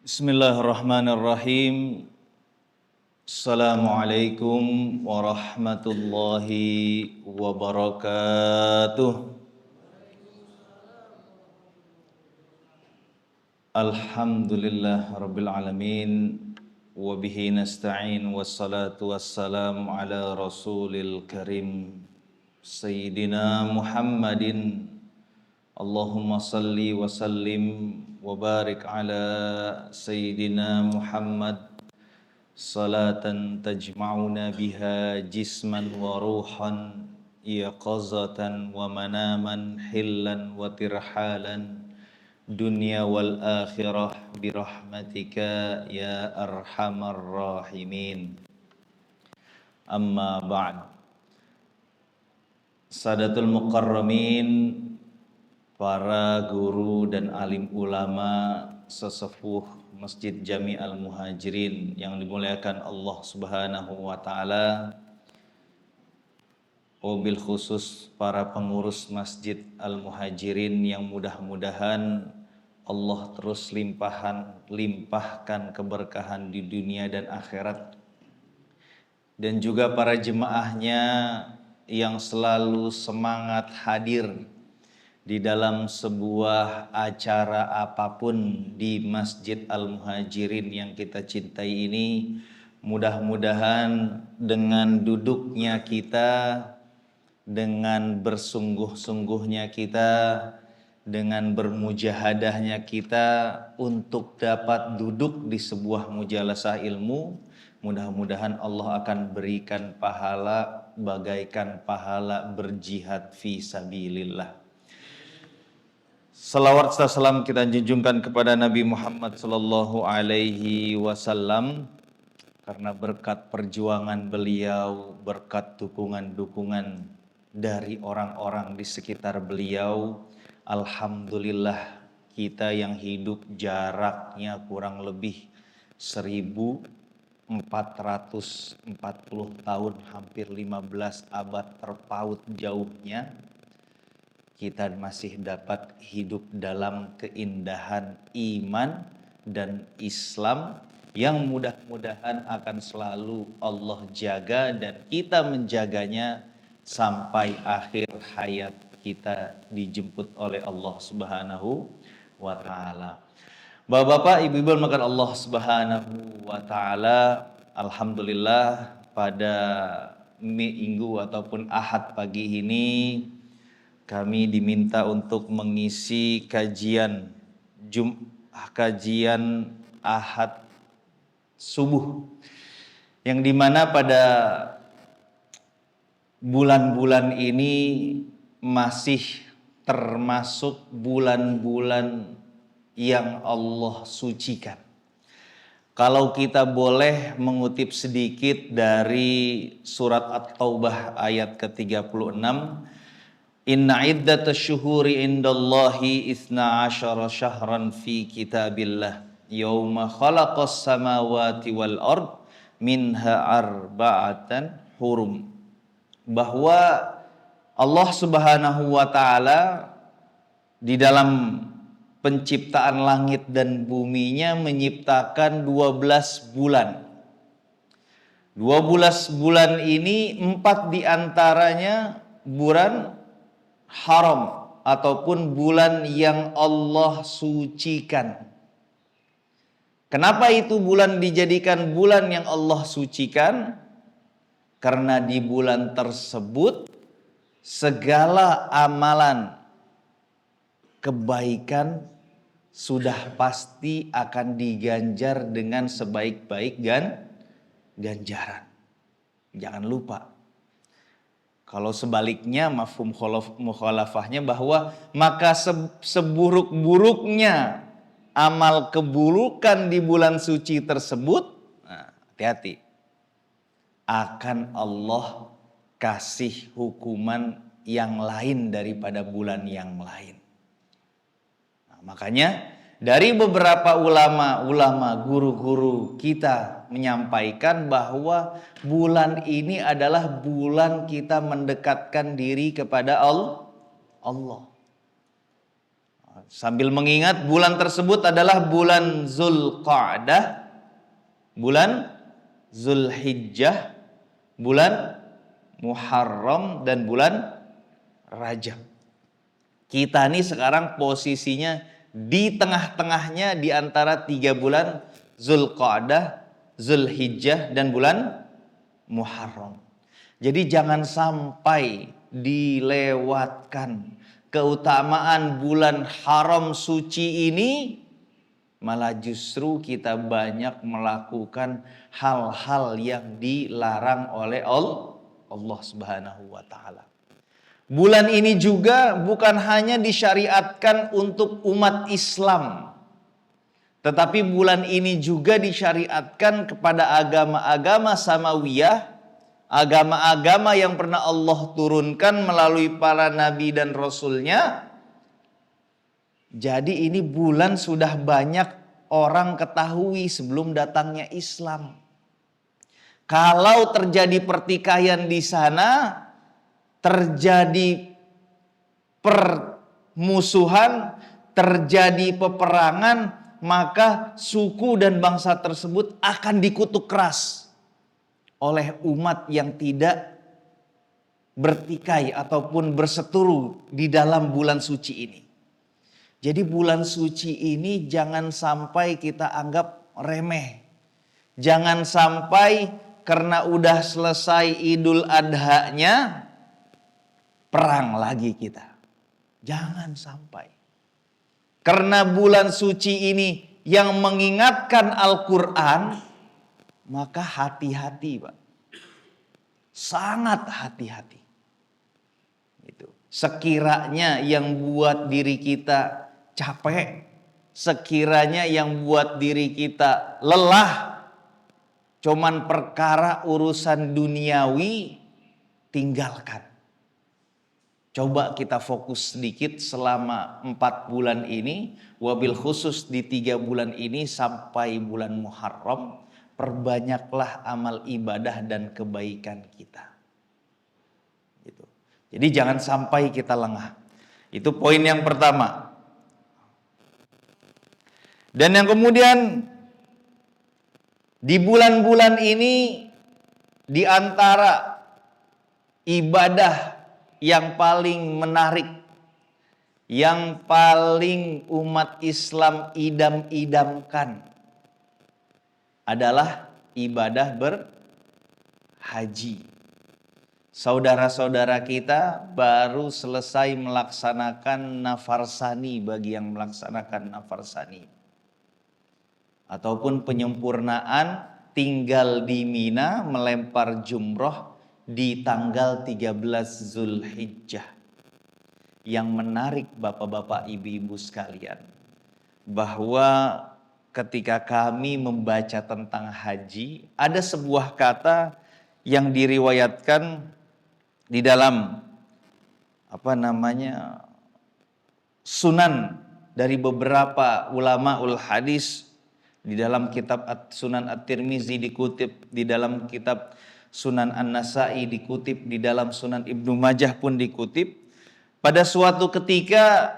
Bismillahirrahmanirrahim. Assalamualaikum warahmatullahi wabarakatuh. Alhamdulillah rabbil alamin. Wabihi nasta'in wassalatu wassalamu ala rasulil karim Sayyidina Muhammadin. Allahumma salli wa sallim wa barik ala Sayyidina Muhammad salatan tajma'una biha jisman wa ruhan yaqazatan wa manaman hillan wa tirhalan dunya wal akhirah birahmatika ya arhamar rahimin. Amma ba'd. Sadatul mukarramin, para guru dan alim ulama sesepuh Masjid Jami Al-Muhajirin yang dimuliakan Allah Subhanahu wa taala, wabil khusus para pengurus Masjid Al-Muhajirin yang mudah-mudahan Allah terus limpahkan keberkahan di dunia dan akhirat, dan juga para jemaahnya yang selalu semangat hadir di dalam sebuah acara apapun di Masjid Al-Muhajirin yang kita cintai ini. Mudah-mudahan dengan duduknya kita, dengan bersungguh-sungguhnya kita, dengan bermujahadahnya kita untuk dapat duduk di sebuah mujalasah ilmu, mudah-mudahan Allah akan berikan pahala bagaikan pahala berjihad fi sabilillah. Salawat serta salam kita junjungkan kepada Nabi Muhammad sallallahu alaihi wasallam, karena berkat perjuangan beliau, berkat dukungan-dukungan dari orang-orang di sekitar beliau, alhamdulillah kita yang hidup jaraknya kurang lebih 1440 tahun, hampir 15 abad terpaut jauhnya, kita masih dapat hidup dalam keindahan iman dan Islam yang mudah-mudahan akan selalu Allah jaga dan kita menjaganya sampai akhir hayat kita dijemput oleh Allah Subhanahu wa taala. Bapak-bapak, ibu-ibu makan Allah Subhanahu wa taala, alhamdulillah pada minggu ataupun Ahad pagi ini kami diminta untuk mengisi kajian Ahad subuh, yang dimana pada bulan-bulan ini masih termasuk bulan-bulan yang Allah sucikan. Kalau kita boleh mengutip sedikit dari surat At-Taubah ayat ke-36, Inna iddatash syuhuri indallahi itsna asyara syahran fi kitabillah yauma khalaqas samawati wal ard minha arba'atan hurum. Bahwa Allah Subhanahu wa taala di dalam penciptaan langit dan buminya menyiptakan 12 bulan. 12 bulan ini 4 diantaranya bulan haram ataupun bulan yang Allah sucikan. Kenapa itu bulan dijadikan bulan yang Allah sucikan? Karena di bulan tersebut segala amalan kebaikan sudah pasti akan diganjar dengan sebaik-baik ganjaran. Jangan lupa. Kalau sebaliknya mafhum mukhalafahnya bahwa maka seburuk-buruknya amal keburukan di bulan suci tersebut, nah, hati-hati, akan Allah kasih hukuman yang lain daripada bulan yang lain. Nah, makanya dari beberapa ulama, guru-guru kita menyampaikan bahwa bulan ini adalah bulan kita mendekatkan diri kepada Allah. Sambil mengingat bulan tersebut adalah bulan Zulqa'dah, bulan Zulhijjah, bulan Muharram, dan bulan Rajab. Kita nih sekarang posisinya di tengah-tengahnya di antara 3 bulan Zulqa'dah, Zulhijjah, dan bulan Muharram. Jadi jangan sampai dilewatkan keutamaan bulan haram suci ini, malah justru kita banyak melakukan hal-hal yang dilarang oleh Allah Subhanahu wa taala. Bulan ini juga bukan hanya disyariatkan untuk umat Islam, tetapi bulan ini juga disyariatkan kepada agama-agama samawiyah, agama-agama yang pernah Allah turunkan melalui para nabi dan rasulnya. Jadi ini bulan sudah banyak orang ketahui sebelum datangnya Islam. Kalau terjadi pertikaian di sana, terjadi permusuhan, terjadi peperangan, maka suku dan bangsa tersebut akan dikutuk keras oleh umat yang tidak bertikai ataupun berseteru di dalam bulan suci ini. Jadi bulan suci ini jangan sampai kita anggap remeh. Jangan sampai karena udah selesai Idul Adha-nya perang lagi kita. Jangan sampai. Karena bulan suci ini yang mengingatkan Al-Quran, maka hati-hati, Pak. Sangat hati-hati. Itu. Sekiranya yang buat diri kita capek, sekiranya yang buat diri kita lelah, cuman perkara urusan duniawi, tinggalkan. Coba kita fokus sedikit selama 4 bulan ini, wabil khusus di 3 bulan ini sampai bulan Muharram, perbanyaklah amal ibadah dan kebaikan kita. Gitu. Jadi jangan sampai kita lengah. Itu poin yang pertama. Dan yang kemudian di bulan-bulan ini di antara ibadah yang paling menarik, yang paling umat Islam idam-idamkan adalah ibadah berhaji. Saudara-saudara kita baru selesai melaksanakan nafarsani bagi yang melaksanakan nafarsani. Ataupun penyempurnaan tinggal di Mina melempar jumroh di tanggal 13 Zulhijjah. Yang menarik bapak-bapak ibu-ibu sekalian, bahwa ketika kami membaca tentang haji, ada sebuah kata yang diriwayatkan di dalam sunan dari beberapa ulama ul hadis, di dalam kitab Sunan At-Tirmizi dikutip, di dalam kitab Sunan An-Nasai dikutip, di dalam Sunan Ibnu Majah pun dikutip. Pada suatu ketika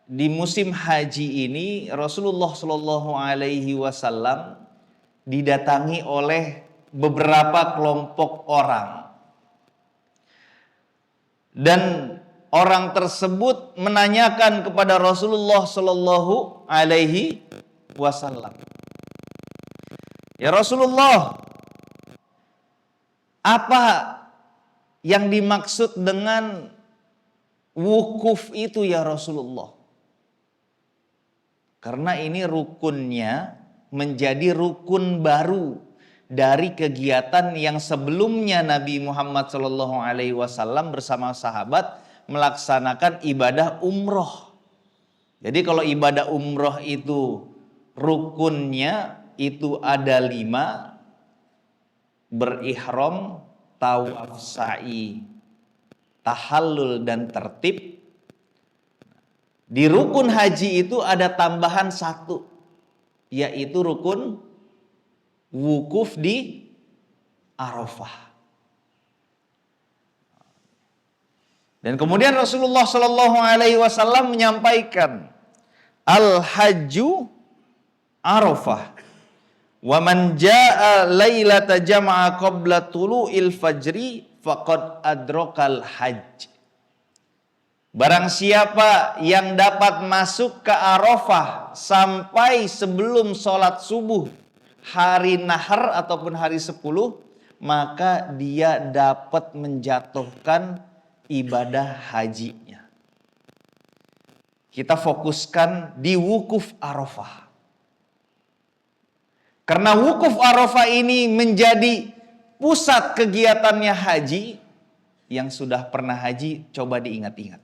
di musim haji ini Rasulullah Shallallahu Alaihi Wasallam didatangi oleh beberapa kelompok orang, dan orang tersebut menanyakan kepada Rasulullah Shallallahu Alaihi Wasallam, "Ya Rasulullah, apa yang dimaksud dengan wukuf itu ya Rasulullah?" Karena ini rukunnya menjadi rukun baru dari kegiatan yang sebelumnya Nabi Muhammad SAW bersama sahabat melaksanakan ibadah umroh. Jadi kalau ibadah umroh itu rukunnya itu ada 5, berihram, tawaf, sa'i, tahallul, dan tertib. Di rukun haji itu ada tambahan 1, yaitu rukun wukuf di Arafah. Dan kemudian Rasulullah Shallallahu Alaihi Wasallam menyampaikan, al-hajju Arafah, wa man jaa lailata jama'a qabla tulu'il fajri faqad adrakal hajj. Barang siapa yang dapat masuk ke Arafah sampai sebelum sholat subuh hari nahar ataupun hari 10, maka dia dapat menjatuhkan ibadah hajinya. Kita fokuskan di wukuf Arafah. Karena wukuf Arafah ini menjadi pusat kegiatannya haji. Yang sudah pernah haji, coba diingat-ingat.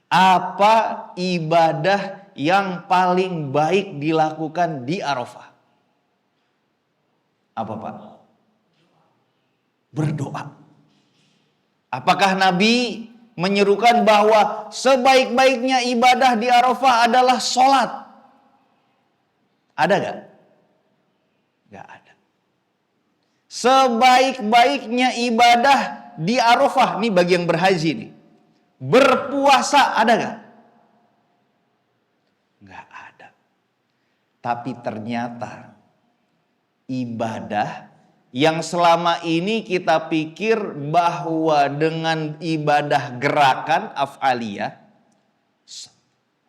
Apa ibadah yang paling baik dilakukan di Arafah? Apa Pak? Berdoa. Apakah Nabi menyerukan bahwa sebaik-baiknya ibadah di Arafah adalah sholat? Ada gak? Gak ada. Sebaik-baiknya ibadah di Arafah, nih bagi yang berhaji nih, berpuasa ada gak? Gak ada. Tapi ternyata ibadah yang selama ini kita pikir bahwa dengan ibadah gerakan af'aliyah,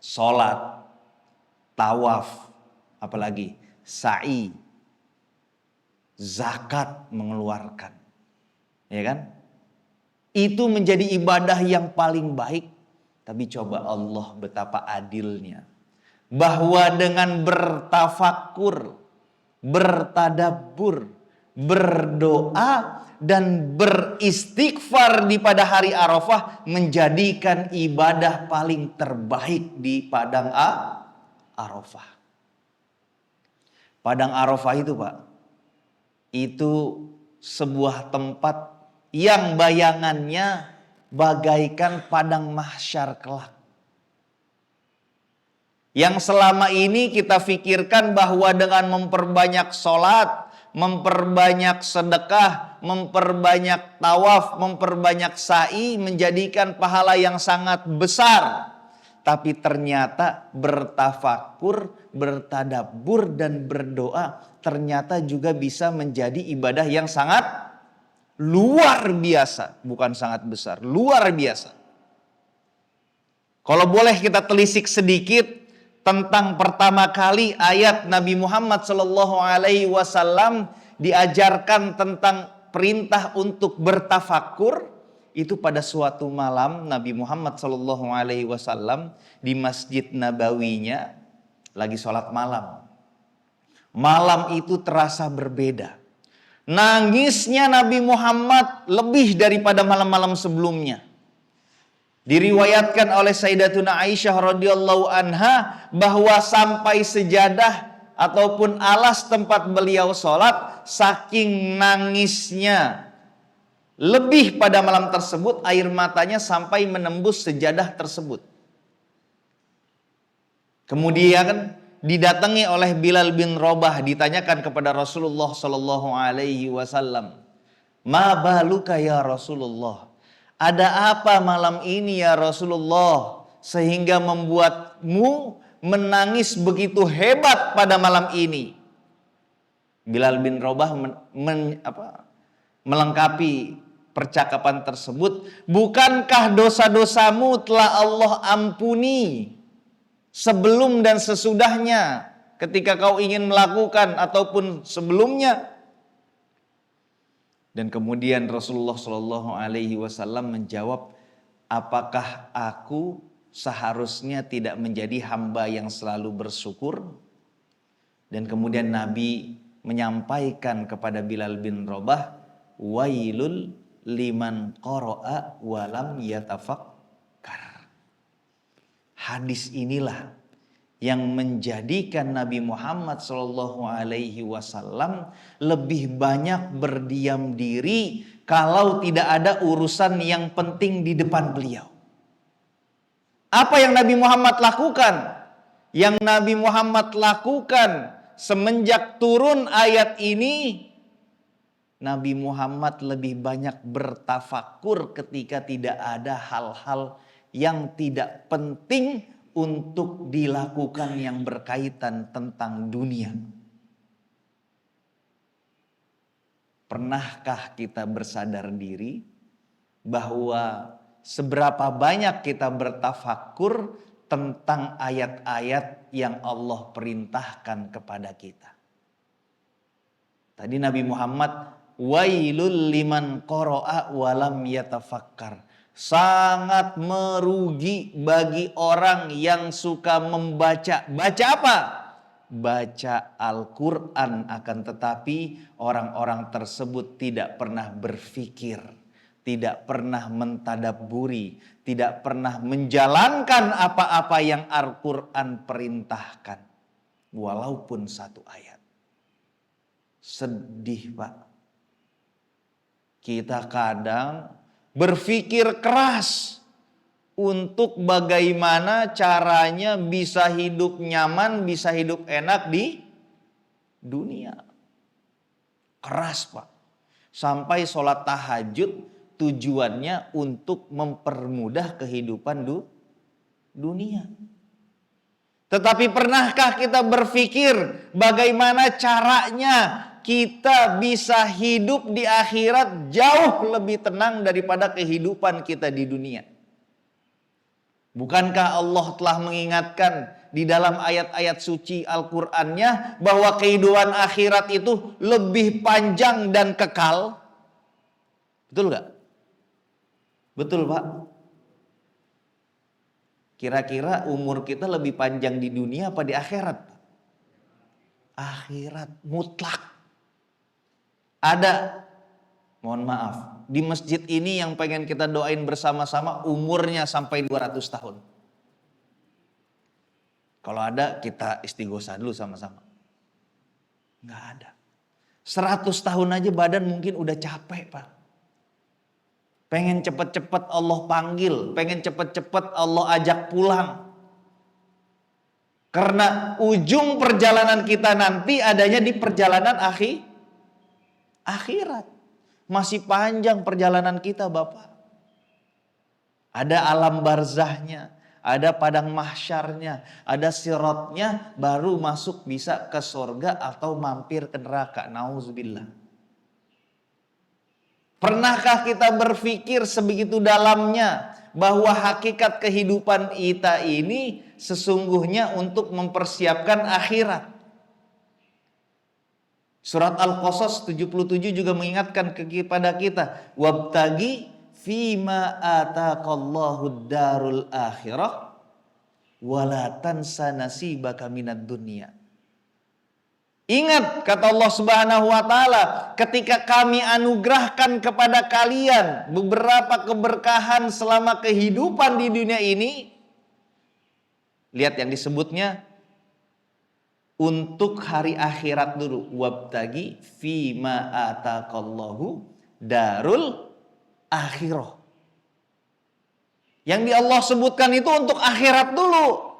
sholat, tawaf, apalagi sa'i, zakat mengeluarkan, ya kan? Itu menjadi ibadah yang paling baik. Tapi coba Allah betapa adilnya, bahwa dengan bertafakur, bertadabbur, berdoa dan beristighfar di pada hari Arafah menjadikan ibadah paling terbaik di padang Arafah. Padang Arafah itu Pak, itu sebuah tempat yang bayangannya bagaikan padang mahsyar kelak. Yang selama ini kita pikirkan bahwa dengan memperbanyak sholat, memperbanyak sedekah, memperbanyak tawaf, memperbanyak sa'i menjadikan pahala yang sangat besar. Tapi ternyata bertafakur, bertadabbur dan berdoa ternyata juga bisa menjadi ibadah yang sangat luar biasa. Bukan sangat besar, luar biasa. Kalau boleh kita telisik sedikit tentang pertama kali ayat Nabi Muhammad SAW diajarkan tentang perintah untuk bertafakur, itu pada suatu malam Nabi Muhammad SAW di Masjid Nabawinya lagi sholat malam. Malam itu terasa berbeda. Nangisnya Nabi Muhammad lebih daripada malam-malam sebelumnya. Diriwayatkan oleh Sayyidatuna Aisyah radhiyallahu anha bahwa sampai sejadah ataupun alas tempat beliau sholat, saking nangisnya lebih pada malam tersebut, air matanya sampai menembus sejadah tersebut. Kemudian didatangi oleh Bilal bin Rabah, ditanyakan kepada Rasulullah Sallallahu Alaihi Wasallam, "Ma baluka ya Rasulullah? Ada apa malam ini ya Rasulullah sehingga membuatmu menangis begitu hebat pada malam ini?" Bilal bin Rabah melengkapi percakapan tersebut, "Bukankah dosa-dosamu telah Allah ampuni sebelum dan sesudahnya ketika kau ingin melakukan ataupun sebelumnya?" Dan kemudian Rasulullah Shallallahu Alaihi Wasallam menjawab, "Apakah aku seharusnya tidak menjadi hamba yang selalu bersyukur?" Dan kemudian Nabi menyampaikan kepada Bilal bin Rabah, "Wailul liman qara'a walam yatafakkar." Hadis inilah yang menjadikan Nabi Muhammad SAW lebih banyak berdiam diri kalau tidak ada urusan yang penting di depan beliau. Apa yang Nabi Muhammad lakukan? Yang Nabi Muhammad lakukan semenjak turun ayat ini, Nabi Muhammad lebih banyak bertafakur ketika tidak ada hal-hal yang tidak penting untuk dilakukan yang berkaitan tentang dunia. Pernahkah kita bersadar diri bahwa seberapa banyak kita bertafakur tentang ayat-ayat yang Allah perintahkan kepada kita? Tadi Nabi Muhammad, wailul liman qara'a walam yatafakkar. Sangat merugi bagi orang yang suka membaca. Baca apa? Baca Al-Quran, akan tetapi orang-orang tersebut tidak pernah berpikir, tidak pernah mentadabburi, tidak pernah menjalankan apa-apa yang Al-Quran perintahkan, walaupun satu ayat. Sedih, Pak. Kita kadang berpikir keras untuk bagaimana caranya bisa hidup nyaman, bisa hidup enak di dunia. Keras, Pak. Sampai sholat tahajud tujuannya untuk mempermudah kehidupan dunia. Tetapi pernahkah kita berpikir bagaimana caranya kita bisa hidup di akhirat jauh lebih tenang daripada kehidupan kita di dunia? Bukankah Allah telah mengingatkan di dalam ayat-ayat suci Al-Qur'annya bahwa kehidupan akhirat itu lebih panjang dan kekal? Betul gak? Betul, Pak. Kira-kira umur kita lebih panjang di dunia apa di akhirat? Akhirat mutlak. Ada, mohon maaf, di masjid ini yang pengen kita doain bersama-sama umurnya sampai 200 tahun. Kalau ada kita istighosah dulu sama-sama. Nggak ada. 100 tahun aja badan mungkin udah capek, Pak. Pengen cepet-cepet Allah panggil, pengen cepet-cepet Allah ajak pulang. Karena ujung perjalanan kita nanti adanya di perjalanan akhirat. Masih panjang perjalanan kita, Bapak. Ada alam barzahnya, ada padang mahsyarnya, ada siratnya, baru masuk bisa ke surga atau mampir ke neraka. Nauzubillah. Pernahkah kita berpikir sebegitu dalamnya bahwa hakikat kehidupan kita ini sesungguhnya untuk mempersiapkan akhirat? Surat Al-Qasas 77 juga mengingatkan kepada kita, wabtagi fima ataqallahu darul akhirah wala tansa nasibaka minad dunya. Ingat kata Allah Subhanahu wa taala, ketika kami anugerahkan kepada kalian beberapa keberkahan selama kehidupan di dunia ini, lihat yang disebutnya untuk hari akhirat dulu, wabtagi fima ataqallahu darul akhirah. Yang di Allah sebutkan itu untuk akhirat dulu.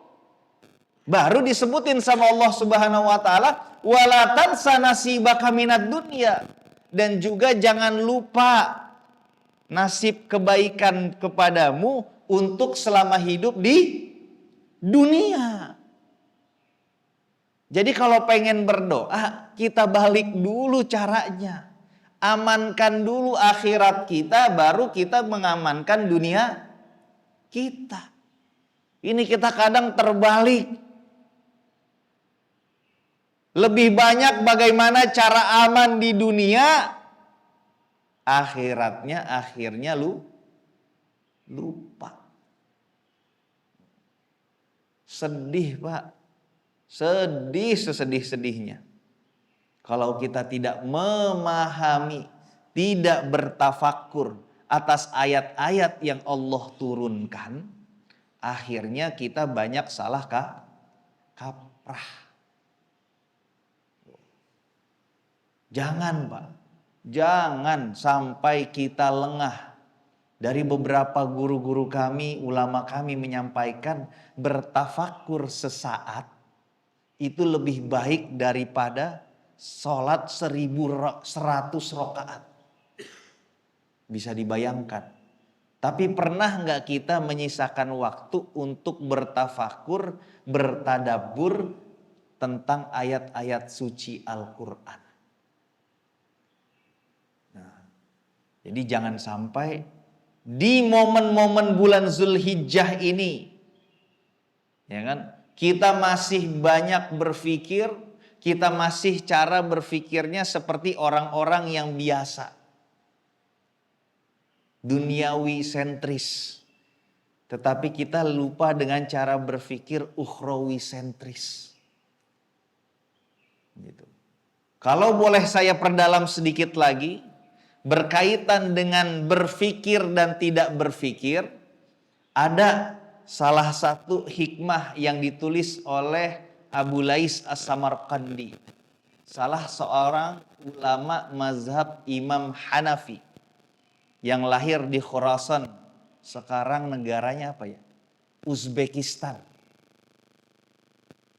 Baru disebutin sama Allah Subhanahu wa taala, wala tansa nasibaka minad dunya, dan juga jangan lupa nasib kebaikan kepadamu untuk selama hidup di dunia. Jadi kalau pengen berdoa, kita balik dulu caranya. Amankan dulu akhirat kita, baru kita mengamankan dunia kita. Ini kita kadang terbalik. Lebih banyak bagaimana cara aman di dunia, akhiratnya akhirnya lupa. Sedih, Pak. Sedih sesedih-sedihnya. Kalau kita tidak memahami, tidak bertafakur atas ayat-ayat yang Allah turunkan, akhirnya kita banyak salah kaprah. Jangan, Pak. Jangan sampai kita lengah. Dari beberapa guru-guru kami, ulama kami menyampaikan bertafakur sesaat itu lebih baik daripada sholat 1100 rakaat. Bisa dibayangkan. Tapi pernah nggak kita menyisakan waktu untuk bertafakur, bertadabbur tentang ayat-ayat suci Al-Quran? Nah, jadi jangan sampai di momen-momen bulan Zulhijjah ini, ya kan, kita masih banyak berpikir, kita masih cara berpikirnya seperti orang-orang yang biasa. Duniawi sentris. Tetapi kita lupa dengan cara berpikir ukhrawi sentris. Gitu. Kalau boleh saya perdalam sedikit lagi, berkaitan dengan berpikir dan tidak berpikir, ada salah satu hikmah yang ditulis oleh Abu Lais As-Samarqandi, salah seorang ulama mazhab Imam Hanafi yang lahir di Khurasan. Sekarang negaranya apa ya? Uzbekistan.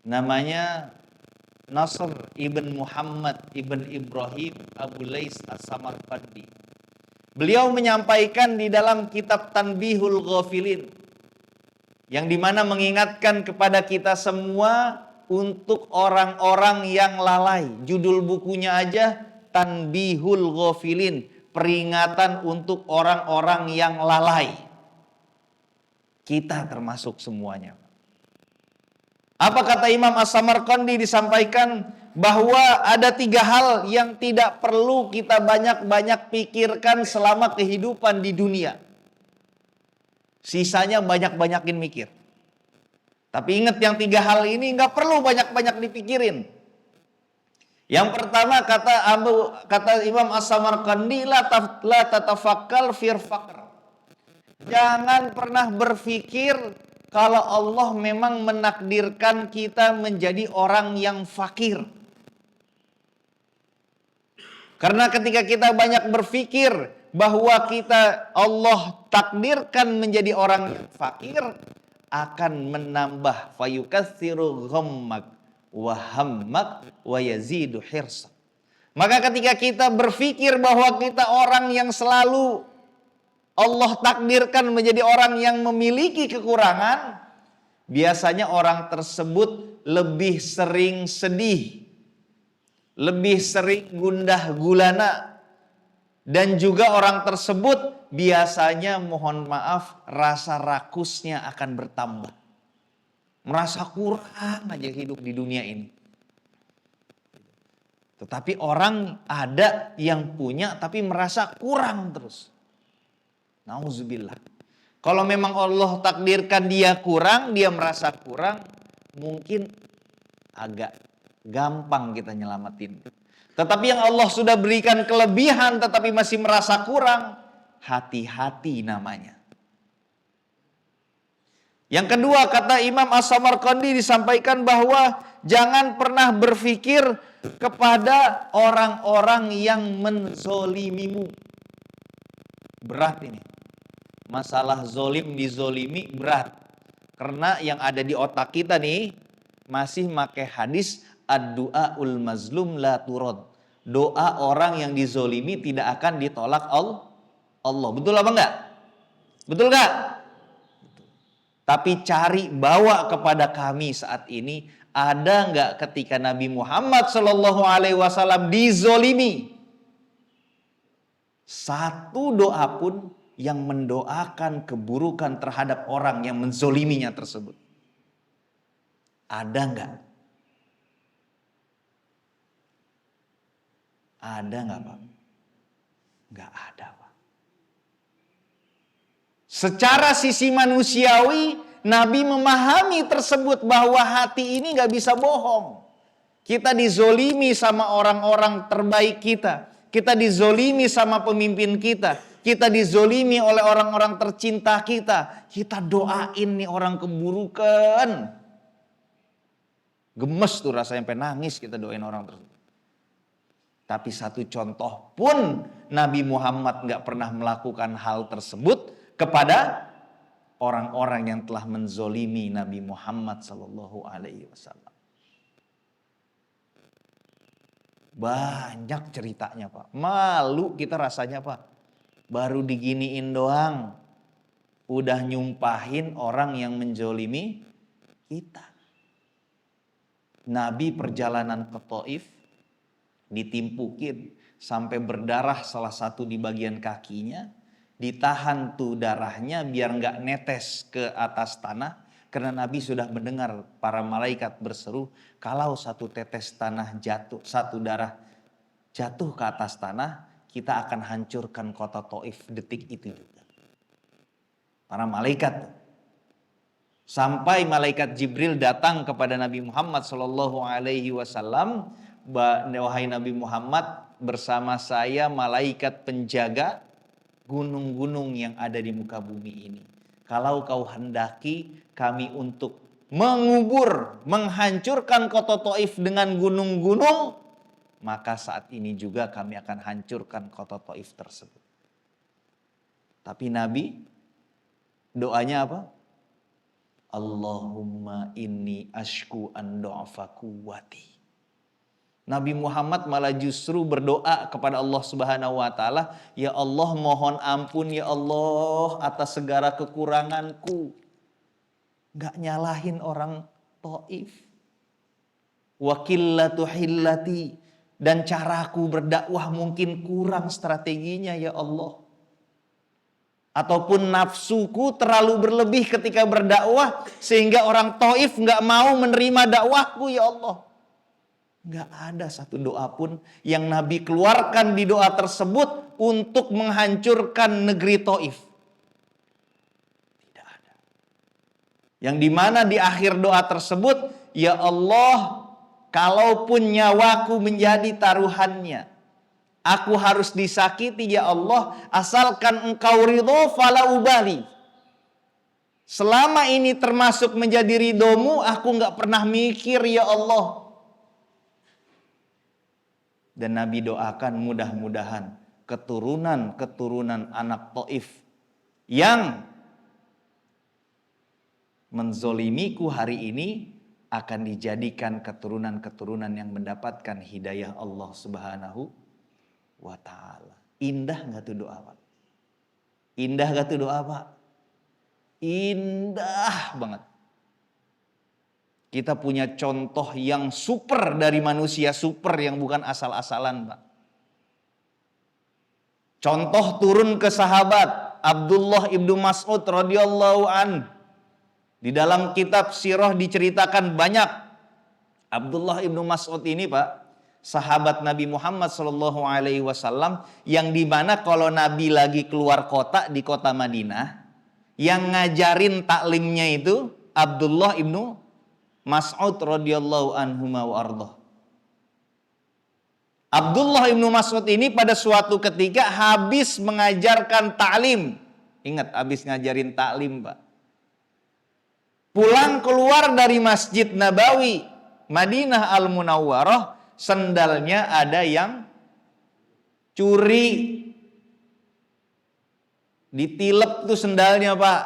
Namanya Nasr ibn Muhammad ibn Ibrahim Abu Lais As-Samarqandi. Beliau menyampaikan di dalam kitab Tanbihul Ghafilin, yang dimana mengingatkan kepada kita semua untuk orang-orang yang lalai. Judul bukunya aja Tanbihul Ghafilin, peringatan untuk orang-orang yang lalai. Kita termasuk semuanya. Apa kata Imam As-Samarqandi? Disampaikan bahwa ada 3 hal yang tidak perlu kita banyak-banyak pikirkan selama kehidupan di dunia. Sisanya banyak-banyakin mikir. Tapi ingat, yang 3 hal ini nggak perlu banyak-banyak dipikirin. Yang pertama kata Imam As-Samarqandi, la tatafakkal fir faqr. Jangan pernah berpikir kalau Allah memang menakdirkan kita menjadi orang yang fakir. Karena ketika kita banyak berpikir bahwa Allah takdirkan menjadi orang yang fakir, akan menambah fayukatsiru ghammak wa hammak wa yazidu hirsak. Maka ketika kita berpikir bahwa kita orang yang selalu Allah takdirkan menjadi orang yang memiliki kekurangan, biasanya orang tersebut lebih sering sedih, lebih sering gundah gulana, dan juga orang tersebut biasanya, mohon maaf, rasa rakusnya akan bertambah. Merasa kurang aja hidup di dunia ini. Tetapi orang ada yang punya tapi merasa kurang terus. Nauzubillah. Kalau memang Allah takdirkan dia kurang, dia merasa kurang, mungkin agak gampang kita nyelamatin. Tetapi yang Allah sudah berikan kelebihan tetapi masih merasa kurang, hati-hati namanya. Yang kedua, kata Imam As-Samarqandi, disampaikan bahwa jangan pernah berpikir kepada orang-orang yang menzolimimu. Berat ini. Masalah zolim dizolimi berat. Karena yang ada di otak kita nih masih pakai hadis ad-du'aul mazlum la turad. Doa orang yang dizolimi tidak akan ditolak Allah. Betul apa enggak? Betul enggak? Tapi cari bawa kepada kami saat ini, ada enggak ketika Nabi Muhammad SAW dizolimi? Satu doa pun yang mendoakan keburukan terhadap orang yang menzoliminya tersebut. Ada enggak? Ada enggak, Pak? Enggak ada, Pak. Secara sisi manusiawi, Nabi memahami tersebut bahwa hati ini enggak bisa bohong. Kita dizolimi sama orang-orang terbaik kita. Kita dizolimi sama pemimpin kita. Kita dizolimi oleh orang-orang tercinta kita. Kita doain nih orang keburukan. Gemes tuh rasanya, sampai nangis kita doain orang tersebut. Tapi satu contoh pun Nabi Muhammad gak pernah melakukan hal tersebut kepada orang-orang yang telah menzolimi Nabi Muhammad SAW. Banyak ceritanya Pak. Malu kita rasanya Pak. Baru diginiin doang. Udah nyumpahin orang yang menjolimi kita. Nabi perjalanan ke Taif ditimpukin sampai berdarah salah satu di bagian kakinya. Ditahan tuh darahnya biar nggak netes ke atas tanah. Karena Nabi sudah mendengar para malaikat berseru, kalau satu tetes tanah jatuh, satu darah jatuh ke atas tanah, kita akan hancurkan kota Taif detik itu juga. Para malaikat. Sampai malaikat Jibril datang kepada Nabi Muhammad SAW, wahai Nabi Muhammad, bersama saya malaikat penjaga gunung-gunung yang ada di muka bumi ini. Kalau kau hendaki kami untuk mengubur, menghancurkan kota Taif dengan gunung-gunung, maka saat ini juga kami akan hancurkan kota Taif tersebut. Tapi Nabi doanya apa? Allahumma inni ashku an du'afa quwwati. Nabi Muhammad malah justru berdoa kepada Allah Subhanahu wa taala, ya Allah mohon ampun ya Allah atas segala kekuranganku. Gak nyalahin orang Taif. Wa qillatu hillati, dan caraku berdakwah mungkin kurang strateginya ya Allah. Ataupun nafsuku terlalu berlebih ketika berdakwah sehingga orang Taif gak mau menerima dakwahku ya Allah. Gak ada satu doa pun yang Nabi keluarkan di doa tersebut untuk menghancurkan negeri Taif. Tidak ada. Yang dimana di akhir doa tersebut, ya Allah, kalaupun nyawaku menjadi taruhannya, aku harus disakiti ya Allah, asalkan engkau ridho fala ubali. Selama ini termasuk menjadi ridhomu, aku gak pernah mikir ya Allah. Dan Nabi doakan mudah-mudahan keturunan-keturunan anak Taif yang menzolimiku hari ini akan dijadikan keturunan-keturunan yang mendapatkan hidayah Allah Subhanahu wa ta'ala. Indah gak tuh doa Pak? Indah gak tuh doa Pak? Indah banget. Kita punya contoh yang super dari manusia super yang bukan asal-asalan Pak. Contoh turun ke sahabat Abdullah ibnu Mas'ud radhiyallahu an. Di dalam kitab sirah diceritakan banyak. Abdullah ibnu Mas'ud ini Pak, sahabat Nabi Muhammad SAW yang dimana kalau Nabi lagi keluar kota di kota Madinah, yang ngajarin taklimnya itu Abdullah ibnu Mas'ud radhiyallahu anhu wa ardah. Abdullah ibnu Mas'ud ini pada suatu ketika habis mengajarkan taklim. Ingat, habis ngajarin taklim Pak. Pulang keluar dari Masjid Nabawi Madinah Al-Munawwarah, sendalnya ada yang curi. Ditilep tuh sendalnya Pak.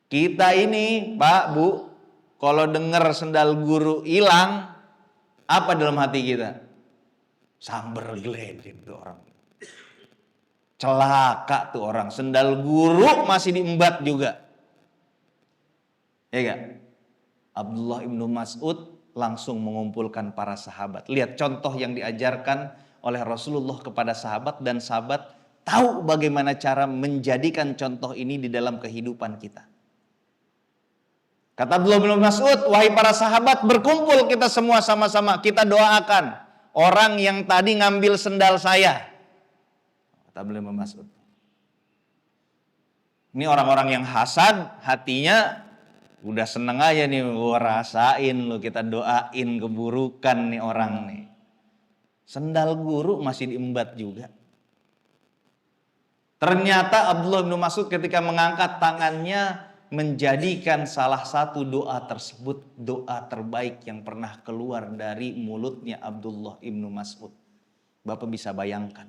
Kita ini Pak, Bu, kalau dengar sendal guru hilang, apa dalam hati kita? Samber geledek tuh orang. Celaka tuh orang. Sendal guru masih diembat juga. Ya gak? Abdullah ibnu Mas'ud langsung mengumpulkan para sahabat. Lihat contoh yang diajarkan oleh Rasulullah kepada sahabat, dan sahabat tahu bagaimana cara menjadikan contoh ini di dalam kehidupan kita. Kata Abdullah bin Mas'ud, wahai para sahabat, berkumpul kita semua sama-sama, kita doakan orang yang tadi ngambil sendal saya. Kata Abdullah bin Mas'ud. Ini orang-orang yang hasad, hatinya udah seneng aja nih, rasain lo, kita doain keburukan nih orang nih. Sendal guru masih diembat juga. Ternyata Abdullah bin Mas'ud ketika mengangkat tangannya menjadikan salah satu doa tersebut doa terbaik yang pernah keluar dari mulutnya Abdullah ibnu Mas'ud. Bapak bisa bayangkan.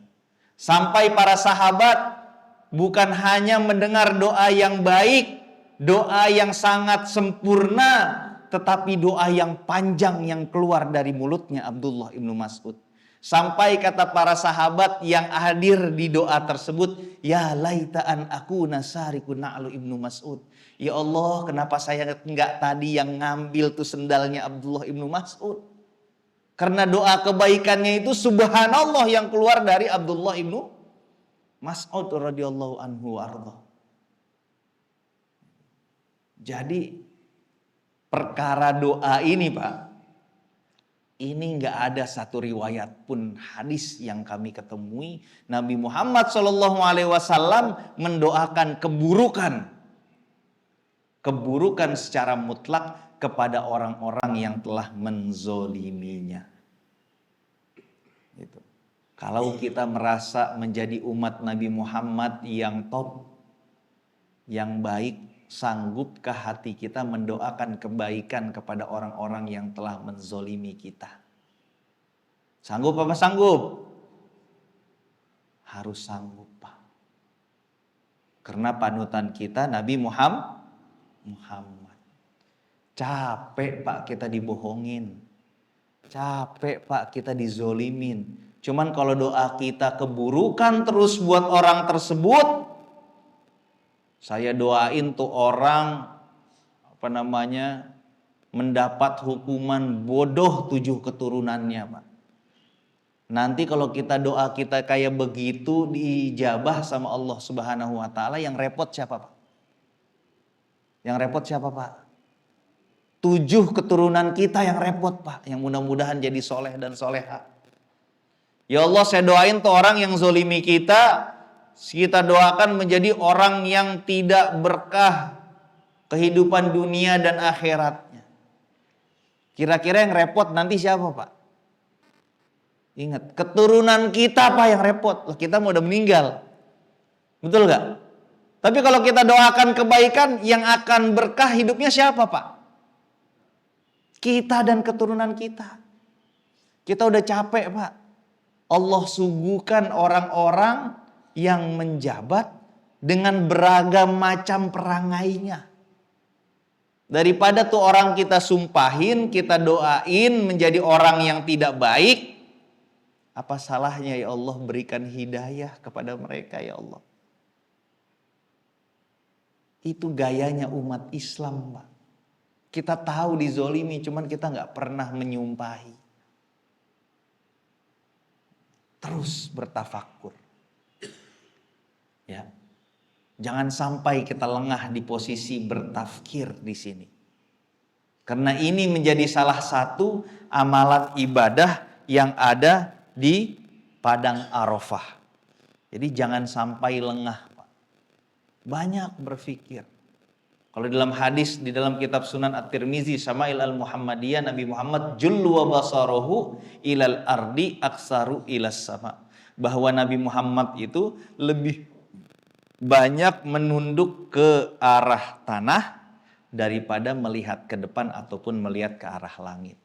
Sampai para sahabat bukan hanya mendengar doa yang baik, doa yang sangat sempurna, tetapi doa yang panjang yang keluar dari mulutnya Abdullah ibnu Mas'ud. Sampai kata para sahabat yang hadir di doa tersebut, ya laitaan aku nasariku na'lu ibnu Mas'ud. Ya Allah, kenapa saya enggak tadi yang ngambil tuh sendalnya Abdullah ibnu Mas'ud? Karena doa kebaikannya itu subhanallah yang keluar dari Abdullah ibnu Mas'ud radhiyallahu anhu warḍah. Jadi perkara doa ini Pak, ini nggak ada satu riwayat pun hadis yang kami ketemui Nabi Muhammad SAW mendoakan keburukan secara mutlak kepada orang-orang yang telah menzoliminya. Gitu. Kalau kita merasa menjadi umat Nabi Muhammad yang top, yang baik, sanggupkah hati kita mendoakan kebaikan kepada orang-orang yang telah menzolimi kita? Sanggup apa sanggup? Harus sanggup Pak. Karena panutan kita Nabi Muhammad. Capek Pak kita dibohongin. Capek Pak kita dizolimin. Cuman kalau doa kita keburukan terus buat orang tersebut, saya doain tuh orang mendapat hukuman bodoh 7 keturunannya Pak. Nanti kalau kita doa kita kayak begitu diijabah sama Allah Subhanahu wa taala, yang repot siapa Pak? Yang repot siapa Pak? 7 keturunan kita yang repot Pak, yang mudah-mudahan jadi soleh dan soleha. Ya Allah, saya doain tuh orang yang zolimi kita doakan menjadi orang yang tidak berkah kehidupan dunia dan akhiratnya. Kira-kira yang repot nanti siapa Pak? Ingat, keturunan kita Pak yang repot. Kita mau udah meninggal. Betul gak? Tapi kalau kita doakan kebaikan, yang akan berkah hidupnya siapa Pak? Kita dan keturunan kita. Kita udah capek Pak. Allah suguhkan orang-orang yang menjabat dengan beragam macam perangainya. Daripada tuh orang kita sumpahin, kita doain menjadi orang yang tidak baik, apa salahnya ya Allah berikan hidayah kepada mereka ya Allah. Itu gayanya umat Islam Pak. Kita tahu dizolimi, cuman kita gak pernah menyumpahi. Terus bertafakur. Ya. Jangan sampai kita lengah di posisi bertafkir di sini. Karena ini menjadi salah satu amalan ibadah yang ada di padang Arafah. Jadi jangan sampai lengah, Pak. Banyak berpikir. Kalau dalam hadis di dalam kitab Sunan At-Tirmizi Syama'il Al-Muhammadiyah, Nabi Muhammad jullu wa basarahu ilal ardi aksaru ilas sama. Bahwa Nabi Muhammad itu lebih banyak menunduk ke arah tanah daripada melihat ke depan ataupun melihat ke arah langit.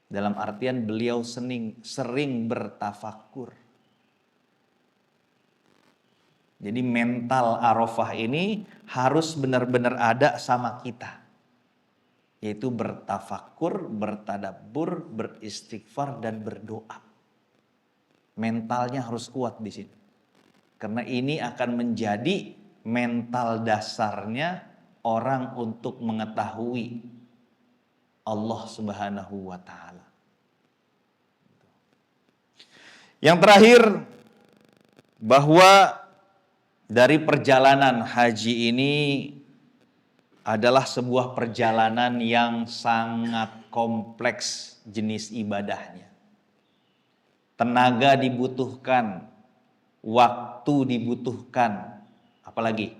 Dalam artian beliau sering bertafakur. Jadi mental Arafah ini harus benar-benar ada sama kita. Yaitu bertafakur, bertadabbur, beristighfar, dan berdoa. Mentalnya harus kuat di sini. Karena ini akan menjadi mental dasarnya orang untuk mengetahui Allah Subhanahu wa taala. Yang terakhir, bahwa dari perjalanan haji ini adalah sebuah perjalanan yang sangat kompleks jenis ibadahnya. Tenaga dibutuhkan, waktu dibutuhkan, apalagi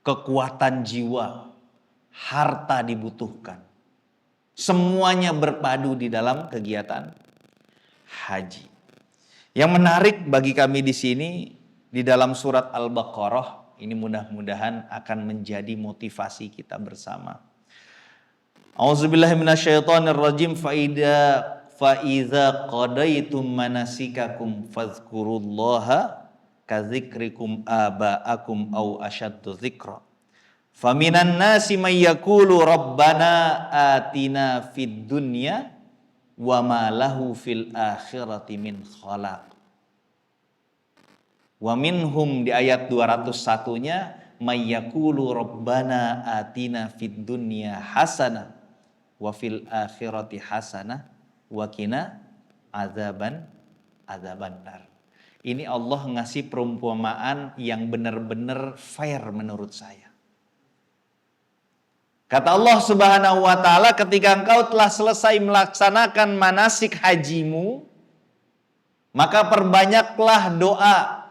kekuatan jiwa, harta dibutuhkan. Semuanya berpadu di dalam kegiatan haji. Yang menarik bagi kami di sini, di dalam surat Al-Baqarah, ini mudah-mudahan akan menjadi motivasi kita bersama. A'udzubillahi minasyaitonirrajim. Fa'idza qadaitum manasikakum fadhkurullaha kadzikrikum aba'akum aw asyaddu dzikra. Faminan nasi may yaqulu rabbana atina fid dunya wa ma lahu fil akhirati min khalaq. Wa minhum di ayat 201-nya may yaqulu rabbana atina fid dunya hasanah wa fil akhirati hasanah wa qina adzabannar. Ini Allah ngasih perumpamaan yang benar-benar fair menurut saya. Kata Allah Subhanahu wa taala, ketika engkau telah selesai melaksanakan manasik hajimu, maka perbanyaklah doa.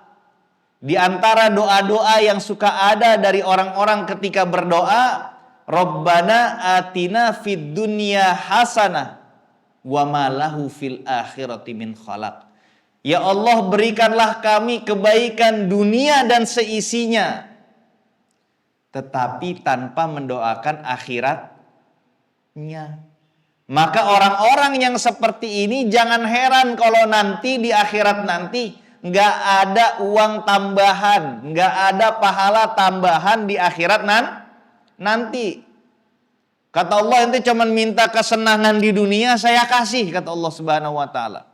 Di antara doa-doa yang suka ada dari orang-orang ketika berdoa, Rabbana atina fid dunya hasanah wa ma lahu fil akhirati min khalaq. Ya Allah, berikanlah kami kebaikan dunia dan seisinya, tetapi tanpa mendoakan akhiratnya. Maka orang-orang yang seperti ini jangan heran kalau nanti di akhirat nanti nggak ada uang tambahan, nggak ada pahala tambahan di akhirat nanti. Kata Allah, ente cuma minta kesenangan di dunia, saya kasih, kata Allah Subhanahu wa taala.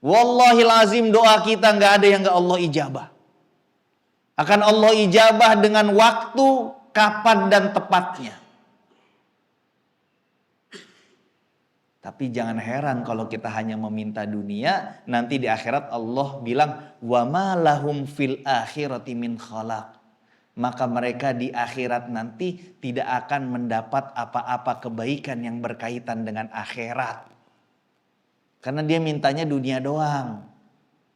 Wallahil azim, doa kita nggak ada yang nggak Allah ijabah. Akan Allah ijabah dengan waktu, kapan dan tepatnya. Tapi jangan heran kalau kita hanya meminta dunia, nanti di akhirat Allah bilang wa ma lahum fil akhirati min khalaq. Maka mereka di akhirat nanti tidak akan mendapat apa-apa kebaikan yang berkaitan dengan akhirat. Karena dia mintanya dunia doang.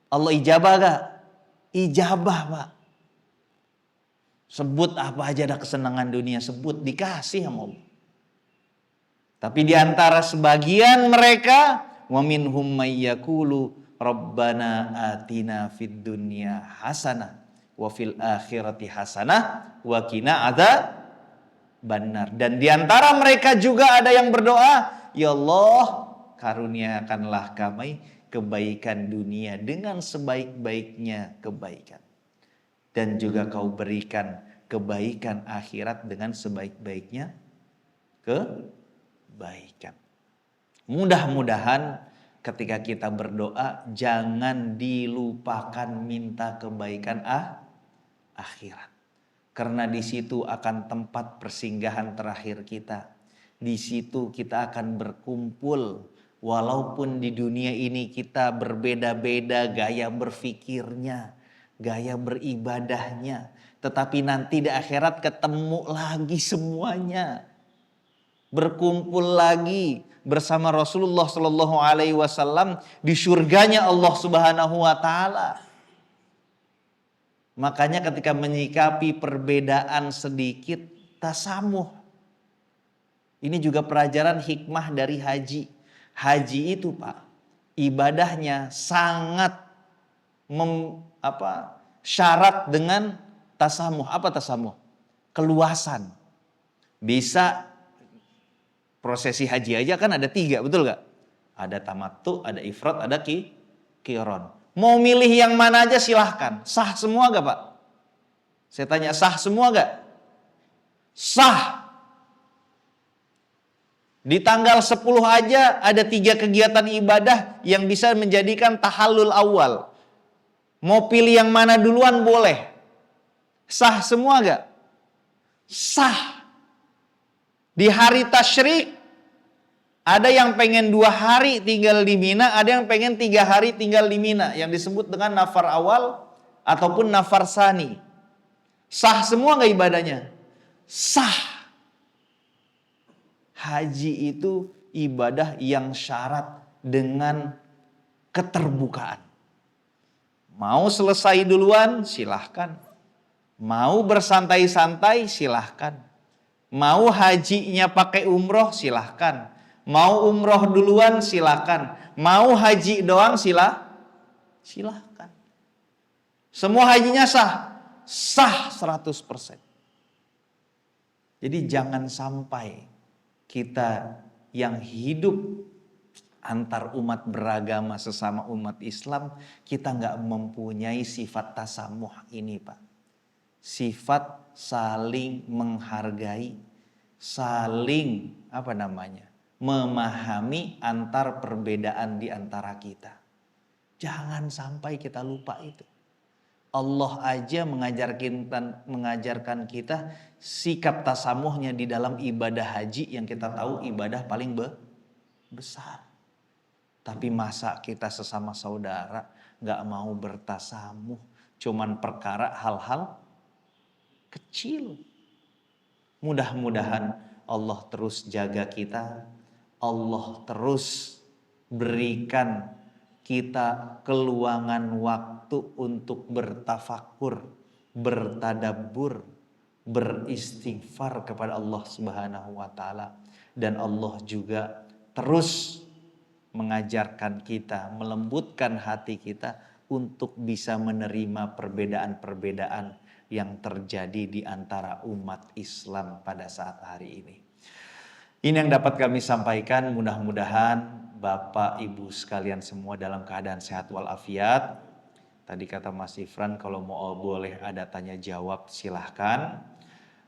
Allah ijabah gak? Ijabah, Pak. Sebut apa aja ada kesenangan dunia, sebut, dikasih sama Allah. Tapi di antara sebagian mereka, wa minhum may yaqulu rabbana atina fid dunya hasanah wa fil akhirati hasanah wa qina adzabannar. Dan di antara mereka juga ada yang berdoa, ya Allah, karuniakanlah kami kebaikan dunia dengan sebaik-baiknya kebaikan. Dan juga kau berikan kebaikan akhirat dengan sebaik-baiknya kebaikan. Mudah-mudahan ketika kita berdoa jangan dilupakan minta kebaikan akhirat. Karena di situ akan tempat persinggahan terakhir kita. Di situ kita akan berkumpul. Walaupun di dunia ini kita berbeda-beda gaya berfikirnya, gaya beribadahnya, tetapi nanti di akhirat ketemu lagi semuanya. Berkumpul lagi bersama Rasulullah Shallallahu Alaihi Wasallam di surganya Allah Subhanahu Wa Taala. Makanya ketika menyikapi perbedaan sedikit, tasamuh. Ini juga pelajaran hikmah dari haji. Haji itu, Pak, ibadahnya sangat syarat dengan tasamuh. Apa tasamuh? Keluasan. Bisa prosesi haji aja kan ada 3, betul gak? Ada tamattu, ada ifrad, ada qiron. Mau milih yang mana aja silahkan. Sah semua gak, Pak? Saya tanya, sah semua gak? Sah. Di tanggal 10 aja ada 3 kegiatan ibadah yang bisa menjadikan tahallul awal. Mau pilih yang mana duluan boleh. Sah semua gak? Sah. Di hari tasyrik ada yang pengen 2 hari tinggal di Mina, ada yang pengen 3 hari tinggal di Mina, yang disebut dengan nafar awal ataupun nafar sani. Sah semua gak ibadahnya? Sah. Haji itu ibadah yang syarat dengan keterbukaan. Mau selesai duluan silahkan. Mau bersantai-santai silahkan. Mau hajinya pakai umroh silahkan. Mau umroh duluan silahkan. Mau haji doang silahkan. Semua hajinya sah. Sah 100%. Jadi jangan sampai kita yang hidup antar umat beragama sesama umat Islam, kita nggak mempunyai sifat tasamuh ini, Pak. sifat saling menghargai, saling memahami antar perbedaan di antara kita. Jangan sampai kita lupa itu. Allah aja mengajarkan kita sikap tasamuhnya di dalam ibadah haji yang kita tahu ibadah paling besar. Tapi masa kita sesama saudara gak mau bertasamuh, cuman perkara hal-hal kecil. Mudah-mudahan Allah terus jaga kita, Allah terus berikan kita keluangan waktu untuk bertafakur, bertadabbur, beristighfar kepada Allah Subhanahu wa taala, dan Allah juga terus mengajarkan kita, melembutkan hati kita untuk bisa menerima perbedaan-perbedaan yang terjadi di antara umat Islam pada saat hari ini. Ini yang dapat kami sampaikan, mudah-mudahan Bapak Ibu sekalian semua dalam keadaan sehat walafiat. Tadi kata Mas Ifran kalau boleh ada tanya jawab silahkan.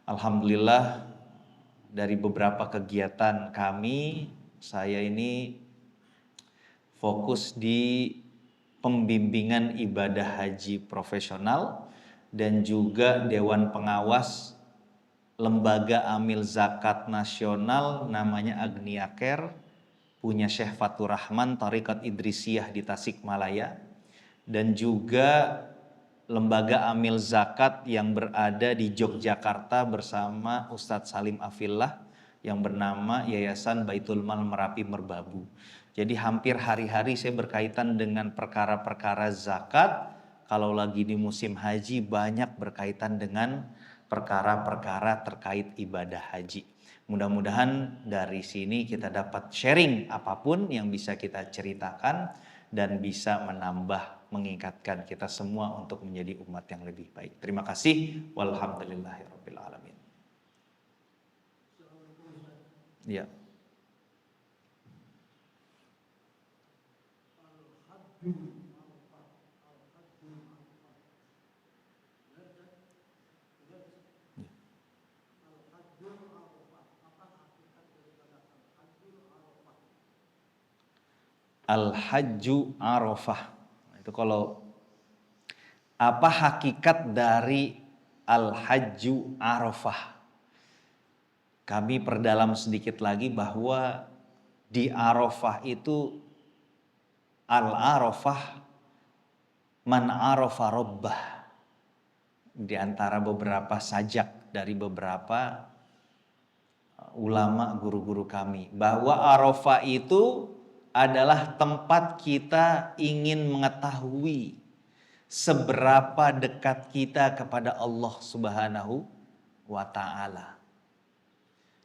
Alhamdulillah dari beberapa kegiatan kami, saya ini fokus di pembimbingan ibadah haji profesional dan juga Dewan Pengawas Lembaga Amil Zakat Nasional namanya Agniaker, punya Syekh Fatur Rahman Thariqat Idrisiyah di Tasikmalaya, dan juga Lembaga Amil Zakat yang berada di Yogyakarta bersama Ustadz Salim Afillah yang bernama Yayasan Baitul Mal Merapi Merbabu. Jadi hampir hari-hari saya berkaitan dengan perkara-perkara zakat. Kalau lagi di musim haji banyak berkaitan dengan perkara-perkara terkait ibadah haji. Mudah-mudahan dari sini kita dapat sharing apapun yang bisa kita ceritakan dan bisa menambah, mengingatkan kita semua untuk menjadi umat yang lebih baik. Terima kasih. Walhamdulillahirabbil alamin. Ya. Al-Hajju Arafah. Itu kalau apa hakikat dari Al-Hajju Arafah? Kami perdalam sedikit lagi bahwa di Arafah itu Al-Arafah man arafa rabbah. Di antara beberapa sajak dari beberapa ulama guru-guru kami, bahwa Arafah itu adalah tempat kita ingin mengetahui seberapa dekat kita kepada Allah Subhanahu wa taala.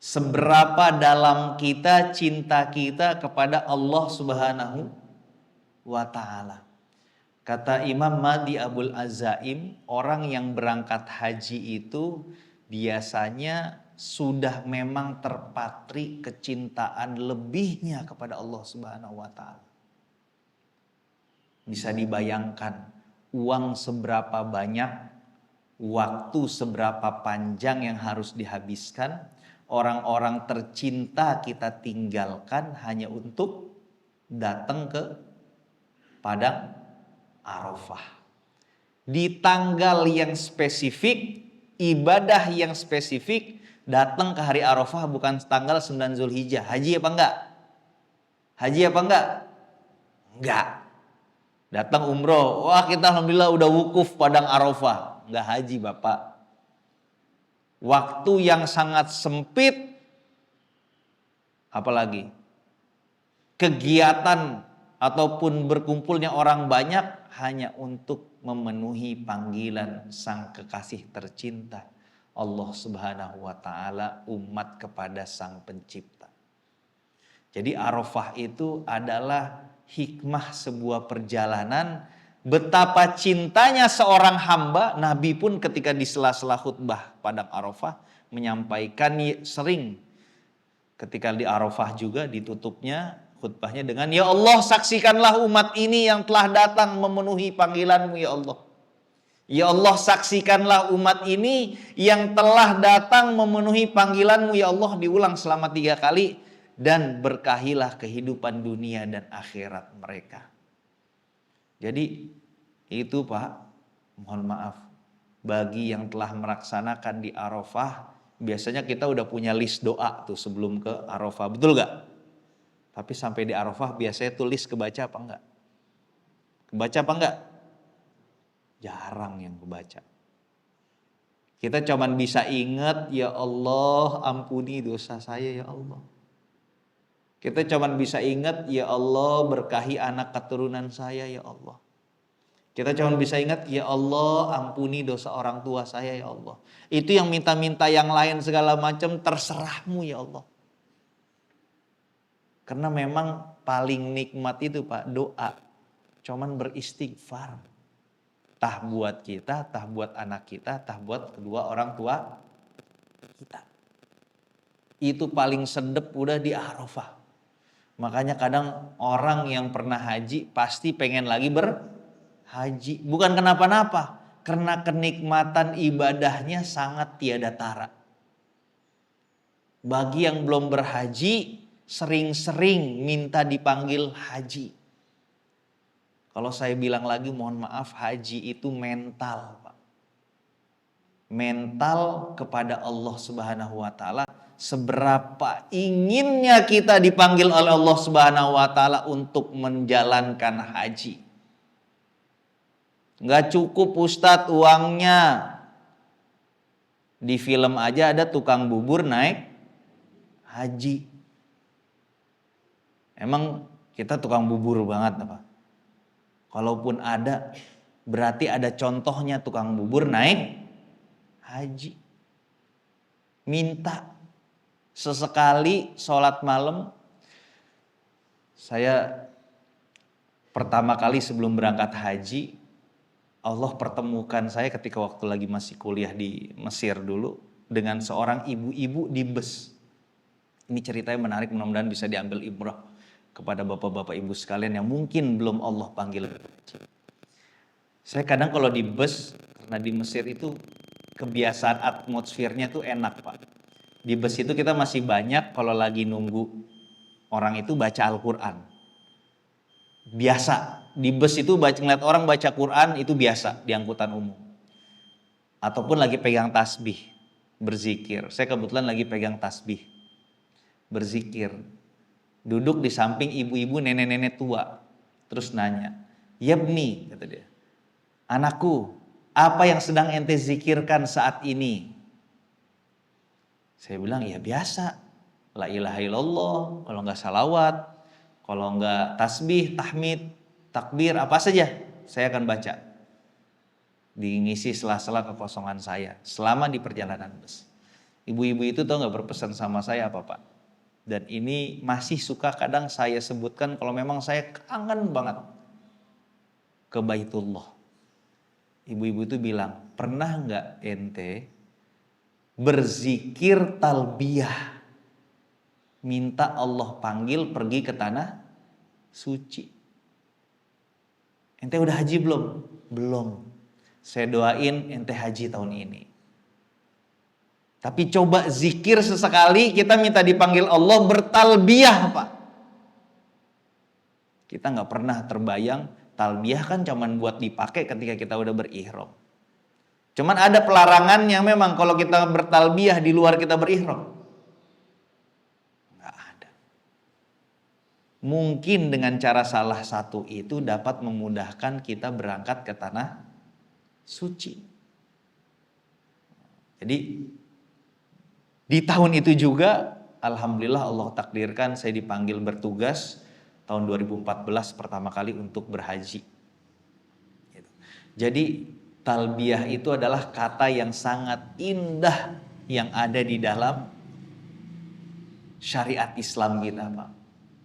Seberapa dalam kita cinta kita kepada Allah Subhanahu wa taala. Kata Imam Mahdi Abul Azaim, orang yang berangkat haji itu biasanya sudah memang terpatri kecintaan lebihnya kepada Allah Subhanahu wa taala. Bisa dibayangkan uang seberapa banyak, waktu seberapa panjang yang harus dihabiskan, orang-orang tercinta kita tinggalkan hanya untuk datang ke padang Arafah. Di tanggal yang spesifik, ibadah yang spesifik, datang ke hari Arafah bukan tanggal 9 Zulhijjah. Haji apa enggak? Haji apa enggak? Enggak. Datang umroh, wah kita alhamdulillah udah wukuf padang Arafah. Enggak haji Bapak. Waktu yang sangat sempit, apalagi kegiatan ataupun berkumpulnya orang banyak hanya untuk memenuhi panggilan sang kekasih tercinta Allah Subhanahu wa taala, umat kepada sang pencipta. Jadi Arafah itu adalah hikmah sebuah perjalanan, betapa cintanya seorang hamba. Nabi pun ketika di sela-sela khutbah padang Arafah menyampaikan sering, ketika di Arafah juga ditutupnya khutbahnya dengan, ya Allah saksikanlah umat ini yang telah datang memenuhi panggilan-Mu ya Allah. Ya Allah, saksikanlah umat ini yang telah datang memenuhi panggilan-Mu ya Allah, diulang selama 3 kali, dan berkahilah kehidupan dunia dan akhirat mereka. Jadi itu Pak, mohon maaf, bagi yang telah melaksanakan di Arafah, biasanya kita udah punya list doa tuh sebelum ke Arafah, betul gak? Tapi sampai di Arafah biasanya tuh list kebaca apa enggak? Kebaca apa enggak? Jarang yang kebaca. Kita cuman bisa ingat, ya Allah ampuni dosa saya ya Allah. Kita cuman bisa ingat, ya Allah berkahi anak keturunan saya ya Allah. Kita cuman bisa ingat, ya Allah ampuni dosa orang tua saya ya Allah. Itu yang minta-minta yang lain segala macam terserah-Mu ya Allah. Karena memang paling nikmat itu Pak, doa. Cuman beristighfar. Tah buat kita, tah buat anak kita, tah buat kedua orang tua kita. Itu paling sedep udah di Arafah. Makanya kadang orang yang pernah haji pasti pengen lagi berhaji. Bukan kenapa-napa, karena kenikmatan ibadahnya sangat tiada tara. Bagi yang belum berhaji, sering-sering minta dipanggil haji. Kalau saya bilang lagi, mohon maaf, haji itu mental, Pak. Mental kepada Allah Subhanahu wa taala. Seberapa inginnya kita dipanggil oleh Allah Subhanahu wa taala untuk menjalankan haji. Nggak cukup Ustadz uangnya. Di film aja ada tukang bubur naik haji. Emang kita tukang bubur banget apa? Kalaupun ada, berarti ada contohnya tukang bubur naik haji. Minta sesekali sholat malam. Saya pertama kali sebelum berangkat haji, Allah pertemukan saya ketika waktu lagi masih kuliah di Mesir dulu dengan seorang ibu-ibu di bus. Ini ceritanya menarik, mudah-mudahan bisa diambil ibrah kepada bapak-bapak ibu sekalian yang mungkin belum Allah panggil. Saya kadang kalau di bus, karena di Mesir itu kebiasaan atmosfernya tuh enak Pak. Di bus itu kita masih banyak kalau lagi nunggu orang itu baca Al-Quran. Biasa, di bus itu ngeliat orang baca Quran itu biasa di angkutan umum. Ataupun lagi pegang tasbih, berzikir. Saya kebetulan lagi pegang tasbih, berzikir. Duduk di samping ibu-ibu nenek-nenek tua. Terus nanya, "Yabni," kata dia, "anakku, apa yang sedang ente zikirkan saat ini?" Saya bilang, ya biasa. La ilaha illallah, kalau nggak salawat, kalau nggak tasbih, tahmid, takbir, apa saja saya akan baca. Diisi sela-sela kekosongan saya selama di perjalanan bus. Ibu-ibu itu tahu nggak berpesan sama saya apa Pak? Dan ini masih suka kadang saya sebutkan kalau memang saya kangen banget ke Baitullah. Ibu-ibu itu bilang, pernah nggak ente berzikir talbiyah, minta Allah panggil pergi ke tanah suci? Ente udah haji belum? Belum. Saya doain ente haji tahun ini. Tapi coba zikir sesekali, kita minta dipanggil Allah bertalbiyah Pak. Kita nggak pernah terbayang, talbiyah kan cuman buat dipakai ketika kita udah berihram. Cuman ada pelarangannya memang kalau kita bertalbiyah di luar kita berihram. Nggak ada. Mungkin dengan cara salah satu itu dapat memudahkan kita berangkat ke tanah suci. Jadi di tahun itu juga, alhamdulillah Allah takdirkan saya dipanggil bertugas tahun 2014 pertama kali untuk berhaji. Jadi talbiyah itu adalah kata yang sangat indah yang ada di dalam syariat Islam kita Pak.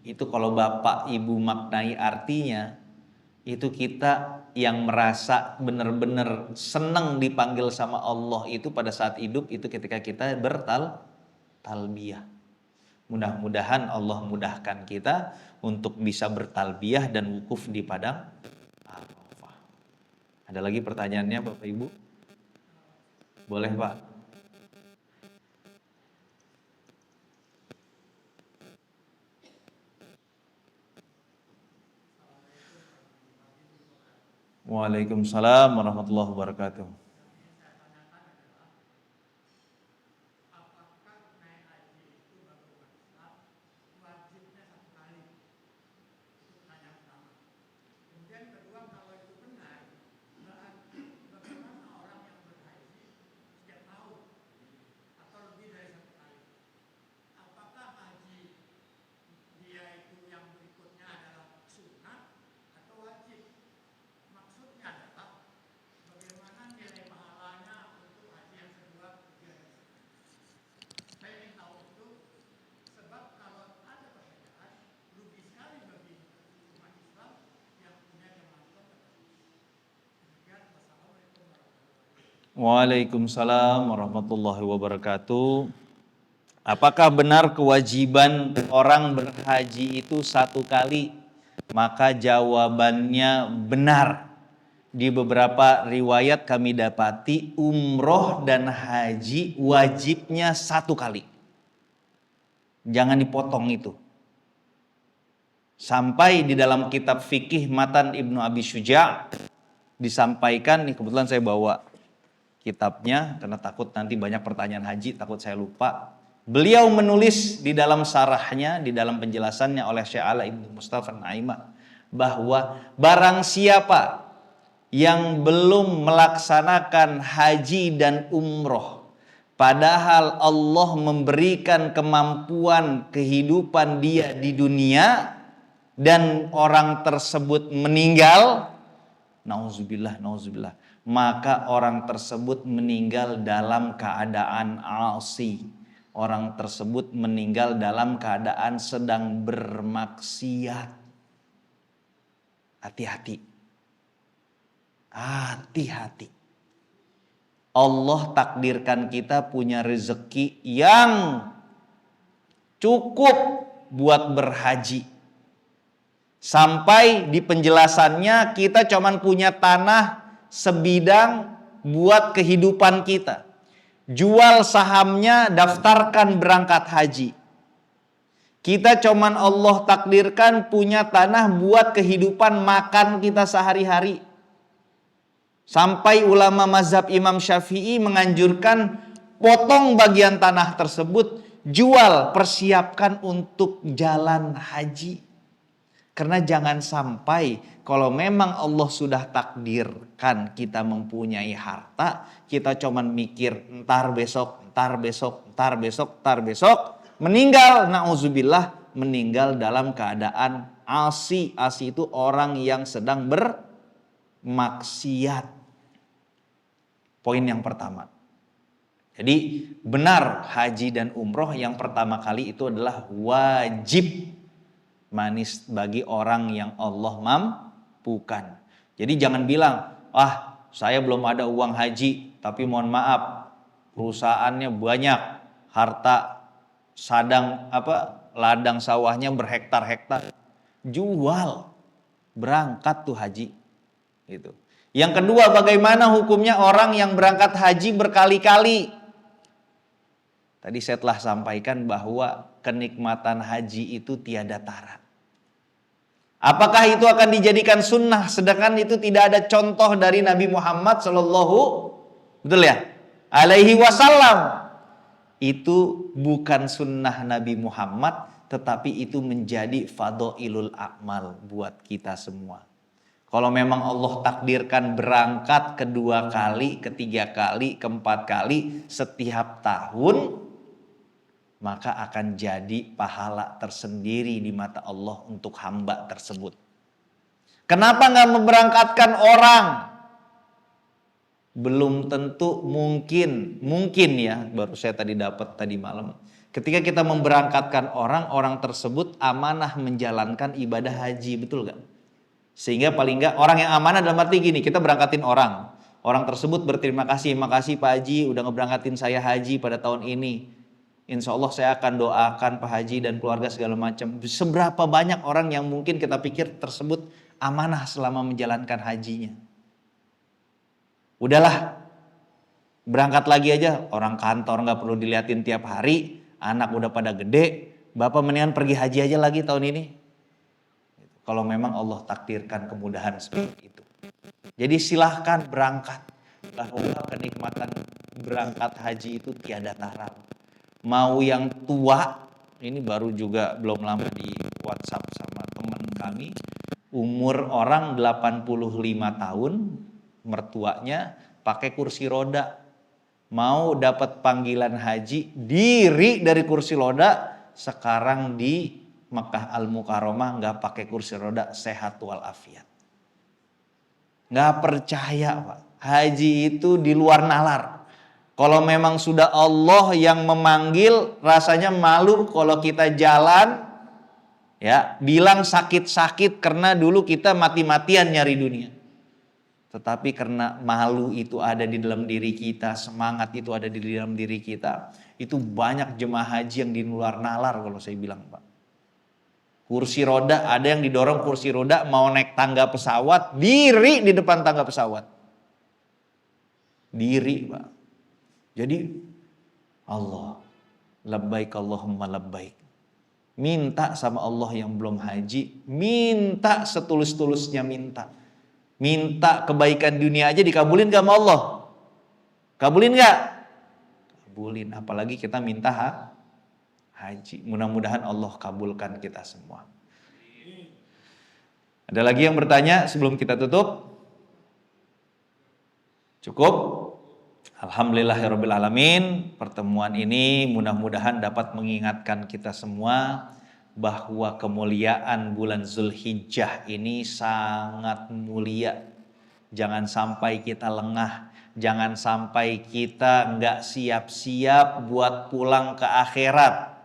Itu kalau Bapak Ibu maknai artinya, itu kita yang merasa benar-benar senang dipanggil sama Allah itu pada saat hidup itu ketika kita bertalbiyah. Mudah-mudahan Allah mudahkan kita untuk bisa bertalbiyah dan wukuf di padang Arafah. Ada lagi pertanyaannya Bapak Ibu? Boleh Pak. Waalaikumsalam warahmatullahi wabarakatuh. Waalaikumsalam warahmatullahi wabarakatuh. Apakah benar kewajiban orang berhaji itu 1 kali? Maka jawabannya benar. Di beberapa riwayat kami dapati umroh dan haji wajibnya 1 kali. Jangan dipotong itu. Sampai di dalam kitab fikih Matan Ibnu Abi Syuja' disampaikan, nih kebetulan saya bawa kitabnya karena takut nanti banyak pertanyaan haji, takut saya lupa. Beliau menulis di dalam sarahnya, di dalam penjelasannya oleh Syekh Ala Ibnu Mustafa Naimah, bahwa barang siapa yang belum melaksanakan haji dan umroh, padahal Allah memberikan kemampuan kehidupan dia di dunia, dan orang tersebut meninggal, nauzubillah, maka orang tersebut meninggal dalam keadaan asi. Orang tersebut meninggal dalam keadaan sedang bermaksiat. Hati-hati. Hati-hati. Allah takdirkan kita punya rezeki yang cukup buat berhaji. Sampai di penjelasannya kita cuman punya tanah sebidang buat kehidupan kita. Jual sahamnya, daftarkan berangkat haji. Kita cuman Allah takdirkan punya tanah buat kehidupan makan kita sehari-hari. Sampai ulama mazhab Imam Syafi'i menganjurkan potong bagian tanah tersebut, jual, persiapkan untuk jalan haji. Karena jangan sampai kalau memang Allah sudah takdirkan kita mempunyai harta, kita cuman mikir ntar besok, meninggal, na'udzubillah, meninggal dalam keadaan asi. Asi itu orang yang sedang bermaksiat. Poin yang pertama. Jadi benar haji dan umroh yang pertama kali itu adalah wajib manis bagi orang yang Allah mampukan. Jadi jangan bilang, saya belum ada uang haji, tapi mohon maaf, perusahaannya banyak, harta ladang sawahnya berhektar-hektar. Jual, berangkat tuh haji. Gitu. Yang kedua, bagaimana hukumnya orang yang berangkat haji berkali-kali? Tadi saya telah sampaikan bahwa kenikmatan haji itu tiada tara. Apakah itu akan dijadikan sunnah sedangkan itu tidak ada contoh dari Nabi Muhammad Sallallahu Alaihi Wasallam? Itu bukan sunnah Nabi Muhammad, tetapi itu menjadi fadhailul a'mal buat kita semua. Kalau memang Allah takdirkan berangkat kedua kali, ketiga kali, keempat kali setiap tahun, maka akan jadi pahala tersendiri di mata Allah untuk hamba tersebut. Kenapa nggak memberangkatkan orang? Belum tentu mungkin ya, baru saya dapat tadi malam. Ketika kita memberangkatkan orang, orang tersebut amanah menjalankan ibadah haji, betul gak? Sehingga paling nggak orang yang amanah dalam arti gini, kita berangkatin orang. Orang tersebut berterima kasih, makasih Pak Haji udah ngeberangkatin saya haji pada tahun ini. Insya Allah saya akan doakan Pak Haji dan keluarga segala macam. Seberapa banyak orang yang mungkin kita pikir tersebut amanah selama menjalankan hajinya. Udahlah, berangkat lagi aja. Orang kantor nggak perlu diliatin tiap hari, anak udah pada gede, bapak mendingan pergi haji aja lagi tahun ini. Kalau memang Allah takdirkan kemudahan seperti itu. Jadi silahkan berangkat. Bahwa kenikmatan berangkat haji itu tiada tara. Mau yang tua, ini baru juga belum lama di WhatsApp sama teman kami. Umur orang 85 tahun, mertuanya pakai kursi roda. Mau dapat panggilan haji, diri dari kursi roda, sekarang di Makkah Al-Mukarramah nggak pakai kursi roda, sehat walafiat. Nggak percaya Pak, haji itu di luar nalar. Kalau memang sudah Allah yang memanggil, rasanya malu kalau kita jalan, ya bilang sakit-sakit karena dulu kita mati-matian nyari dunia. Tetapi karena malu itu ada di dalam diri kita, semangat itu ada di dalam diri kita, itu banyak jemaah haji yang di luar nalar kalau saya bilang Pak. Kursi roda, ada yang didorong kursi roda mau naik tangga pesawat, diri di depan tangga pesawat. Diri Pak. Jadi Allah, labbaik Allahumma labbaik. Minta sama Allah yang belum haji, minta setulus-tulusnya minta. Minta kebaikan dunia aja dikabulin gak sama Allah? Kabulin gak? Kabulin, apalagi kita minta haji. Mudah-mudahan Allah kabulkan kita semua. Ada lagi yang bertanya sebelum kita tutup? Cukup? Alhamdulillahirrabbilalamin. Pertemuan ini mudah-mudahan dapat mengingatkan kita semua bahwa kemuliaan bulan Zulhijjah ini sangat mulia. Jangan sampai kita lengah, jangan sampai kita nggak siap-siap buat pulang ke akhirat.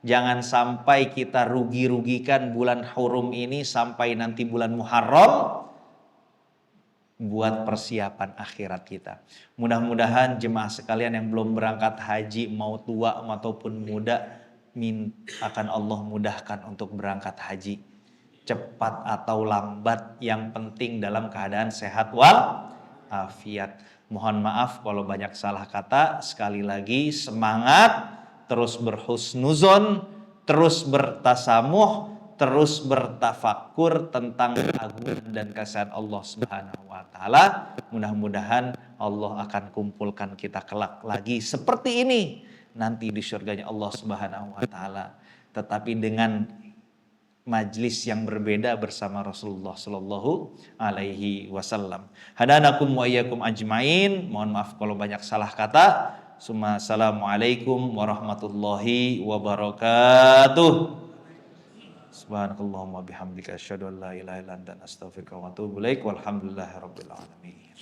Jangan sampai kita rugi-rugikan bulan hurum ini sampai nanti bulan Muharram buat persiapan akhirat kita. Mudah-mudahan jemaah sekalian yang belum berangkat haji, mau tua maupun muda, akan Allah mudahkan untuk berangkat haji. Cepat atau lambat, yang penting dalam keadaan sehat walafiat. Mohon maaf kalau banyak salah kata. Sekali lagi semangat, terus berhusnuzon, terus bertasamuh, terus bertafakur tentang keagungan dan kasihan Allah Subhanahu wa taala. Mudah-mudahan Allah akan kumpulkan kita kelak lagi seperti ini nanti di surganya Allah Subhanahu wa taala, tetapi dengan majlis yang berbeda bersama Rasulullah sallallahu alaihi wasallam. Hadanakum wa iyyakum ajmain. Mohon maaf kalau banyak salah kata. Assalamualaikum warahmatullahi wabarakatuh. Subhanakallahumma bihamdika asyhadu an la ilaha illa anta astaghfiruka wa atubu ilaik. Walhamdulillahirabbil alamin.